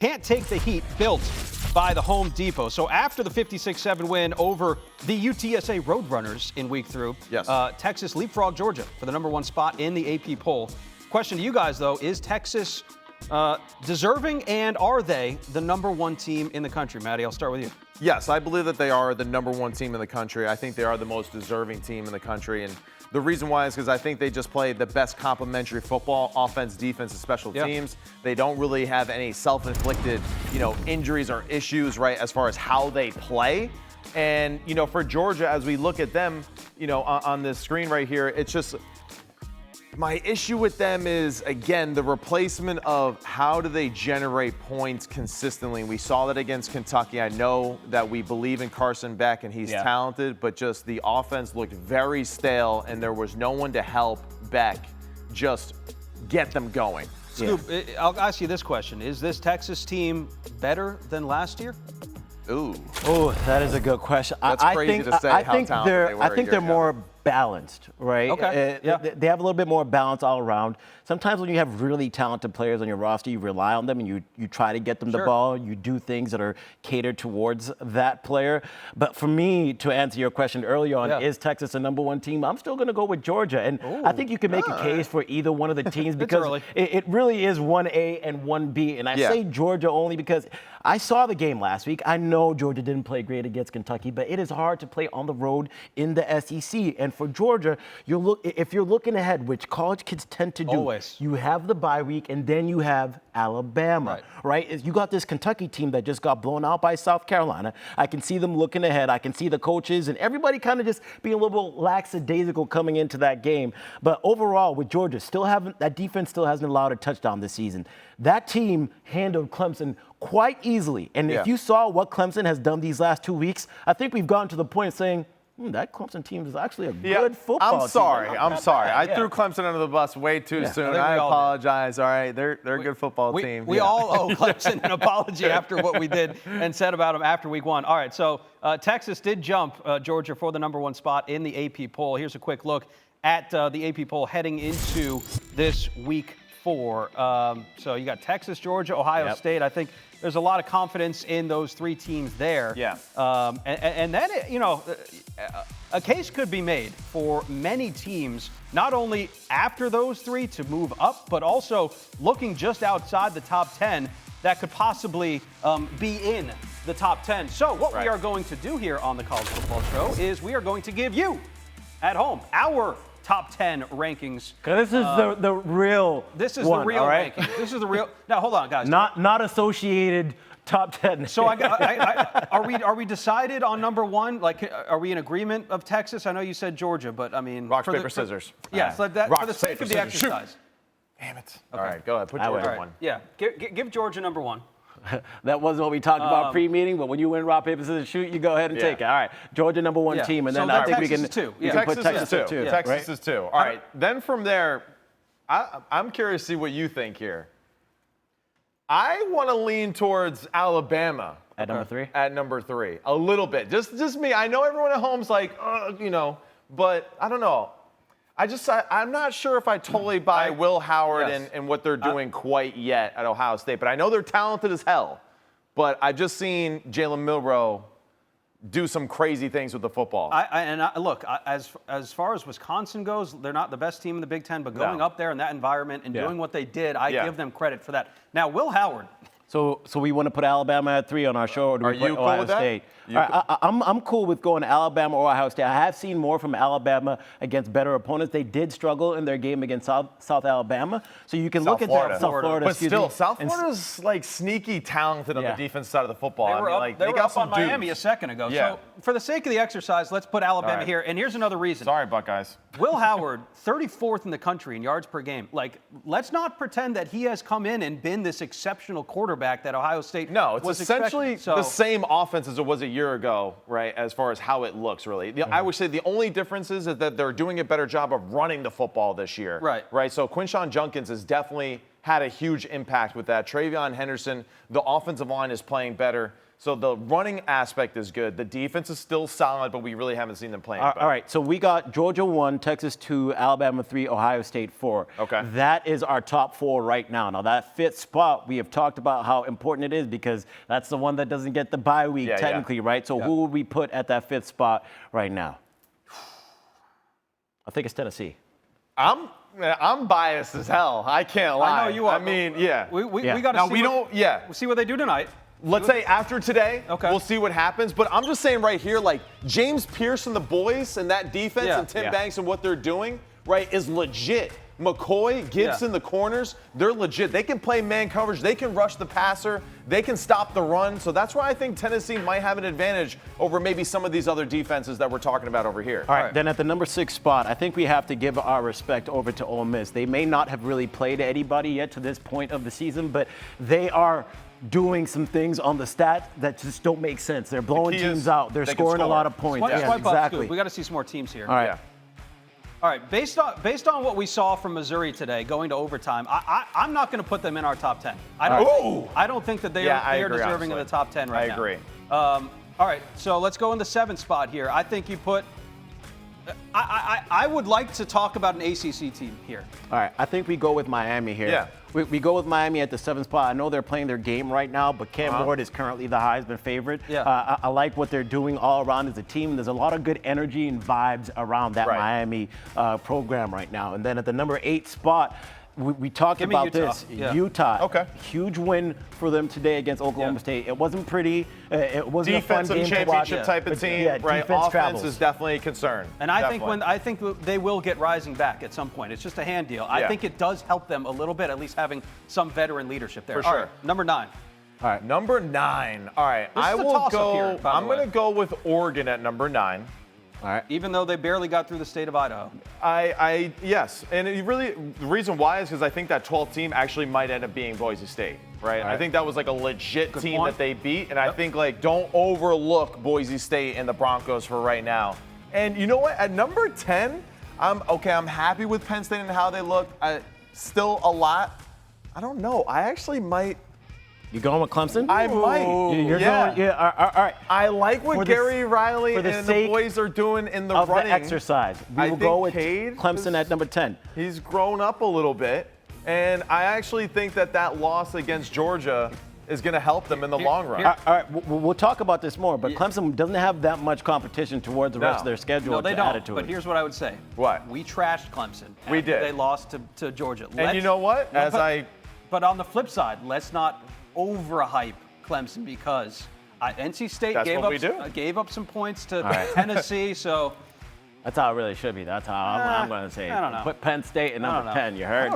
can't take the heat built by the Home Depot. So after the 56-7 win over the UTSA Roadrunners in week 3, yes. Texas leapfrogged Georgia for the #1 spot in the AP poll. Question to you guys, though, is Texas deserving, and are they the #1 team in the country? Maddie, I'll start with you. Yes, I believe that they are the #1 team in the country. I think they are the most deserving team in the country. And the reason why is because I think they just play the best complementary football, offense, defense, and special teams. They don't really have any self-inflicted, injuries or issues, right, as far as how they play. And, for Georgia, as we look at them, on this screen right here, it's just my issue with them is, again, the replacement of how do they generate points consistently. We saw that against Kentucky. I know that we believe in Carson Beck and he's talented, but just the offense looked very stale and there was no one to help Beck just get them going. Scoop, I'll ask you this question. Is this Texas team better than last year? Ooh. Oh, that is a good question. That's crazy to say how talented they were. I think they're more balanced, right? Okay. They have a little bit more balance all around. Sometimes when you have really talented players on your roster, you rely on them and you try to get them the ball. You do things that are catered towards that player. But for me, to answer your question earlier on, is Texas a #1 team? I'm still going to go with Georgia. And I think you can make a case for either one of the teams because it really is 1A and 1B. And I say Georgia only because I saw the game last week. I know Georgia didn't play great against Kentucky, but it is hard to play on the road in the SEC. And for Georgia, if you're looking ahead, which college kids tend to do, you have the bye week and then you have Alabama, right? You got this Kentucky team that just got blown out by South Carolina. I can see them looking ahead. I can see the coaches and everybody kind of just being a little lackadaisical coming into that game. But overall, with Georgia, that defense still hasn't allowed a touchdown this season. That team handled Clemson quite easily. And if you saw what Clemson has done these last 2 weeks, I think we've gotten to the point of saying, that Clemson team is actually a good football team. I'm sorry. I threw Clemson under the bus way too soon. I apologize. All right, they're a good football team. We all owe Clemson an apology after what we did and said about them after week 1. All right, so Texas did jump Georgia for the #1 spot in the AP poll. Here's a quick look at the AP poll heading into this week 4. So you got Texas, Georgia, Ohio State. I think there's a lot of confidence in those 3 teams there. And then, a case could be made for many teams, not only after those 3 to move up, but also looking just outside the top 10 that could possibly be in the top 10. So what we are going to do here on the College Football Show is we are going to give you, at home, our top 10 rankings. Because this is the real This is one, the real ranking. This is the real. Now, hold on, guys. Not associated top 10. So are we decided on #1? Like, are we in agreement of Texas? I know you said Georgia, but I mean. Rock, paper, scissors. Yes, for the sake of the exercise. Damn it. Okay. All right, go ahead. Put Georgia one. Yeah, give Georgia #1. That wasn't what we talked about pre-meeting, but when you win rock, paper, scissors, shoot, you go ahead and take it. All right, Georgia #1 team, and then I think we can put Texas is 2. Texas is 2. All right, then from there, I'm curious to see what you think here. I want to lean towards Alabama. At number 3? At number 3. A little bit. Just me. I know everyone at home's like, but I don't know. I'm not sure if I totally buy Will Howard and what they're doing quite yet at Ohio State, but I know they're talented as hell. But I've just seen Jalen Milroe do some crazy things with the football. Look, as far as Wisconsin goes, they're not the best team in the Big Ten, but going up there in that environment and doing what they did, I give them credit for that. Now, Will Howard. So we want to put Alabama at 3 on our show, or do we put Ohio State? I'm cool with going Alabama or Ohio State. I have seen more from Alabama against better opponents. They did struggle in their game against South Alabama. So you can look at that. South Florida. But still, South Florida's like sneaky talented on the defense side of the football. They were up on Miami a second ago. So for the sake of the exercise, let's put Alabama here. And here's another reason. Sorry, Buckeyes. Will Howard, 34th in the country in yards per game. Like, let's not pretend that he has come in and been this exceptional quarterback that Ohio State was essentially the same offense as it was a year ago, right, as far as how it looks, really. I would say the only difference is that they're doing a better job of running the football this year. Right. So Quinshon Judkins is definitely had a huge impact with that. TreVeyon Henderson, the offensive line is playing better. So the running aspect is good. The defense is still solid, but we really haven't seen them playing better. All right, so we got Georgia 1, Texas 2, Alabama 3, Ohio State 4. Okay. That is our top 4 right now. Now, that 5th spot, we have talked about how important it is because that's the one that doesn't get the bye week technically, right? So who would we put at that 5th spot right now? I think it's Tennessee. I'm biased as hell. I can't lie. I know you are. I mean, yeah. We got to see. We'll see what they do tonight. Let's say after today, we'll see what happens. But I'm just saying right here, like James Pierce and the boys and that defense and Tim Banks and what they're doing, right, is legit. McCoy, Gibson, the corners, they're legit. They can play man coverage. They can rush the passer. They can stop the run. So that's why I think Tennessee might have an advantage over maybe some of these other defenses that we're talking about over here. All right, then at the number 6 spot, I think we have to give our respect over to Ole Miss. They may not have really played anybody yet to this point of the season, but they are doing some things on the stat that just don't make sense. They're blowing teams out. They're scoring a lot of points. Exactly. We got to see some more teams here. All right. All right, based on what we saw from Missouri today, going to overtime, I'm not going to put them in our top 10. I don't think that they are deserving of the top 10 right now. I agree. All right, so let's go in the 7th spot here. I think you put. I would like to talk about an ACC team here. All right, I think we go with Miami here. Yeah. We go with Miami at the 7th spot. I know they're playing their game right now, but Cam Ward is currently the Heisman favorite. Yeah. I like what they're doing all around as a team. There's a lot of good energy and vibes around that Miami program right now. And then at the number 8 spot, we talked about Utah. this. Utah. Okay. Huge win for them today against Oklahoma State. It wasn't pretty. It wasn't a fun game to watch. Defensive championship type of team, right? Offense is definitely a concern. And I think they will get rising back at some point. It's just a hand deal. I think it does help them a little bit, at least having some veteran leadership there. For sure. All right, number 9. All right, number 9. All right, I will go. I'm going to go with Oregon at number 9. All right. Even though they barely got through the state of Idaho. Yes, and the reason why is because I think that 12th team actually might end up being Boise State, right? I think that was like a legit team that they beat, and I think like don't overlook Boise State and the Broncos for right now. And you know what? At number 10, I'm happy with Penn State and how they look. Still a lot. I don't know. I actually might. You going with Clemson? I might. You're going. Yeah. All right. I like what Gary Riley and the boys are doing in the running. The exercise. We will go with Clemson at number 10. He's grown up a little bit, and I actually think that loss against Georgia is going to help them in the long run. All right. We'll talk about this more, but Clemson doesn't have that much competition towards the rest of their schedule. No, they don't. But here's what I would say. What? We trashed Clemson. We did. They lost to Georgia. And you know what? But on the flip side, let's not overhype Clemson because NC State gave up some points to Tennessee. So that's how it really should be. That's how I'm going to say. I don't know. Put Penn State at number 10. You heard?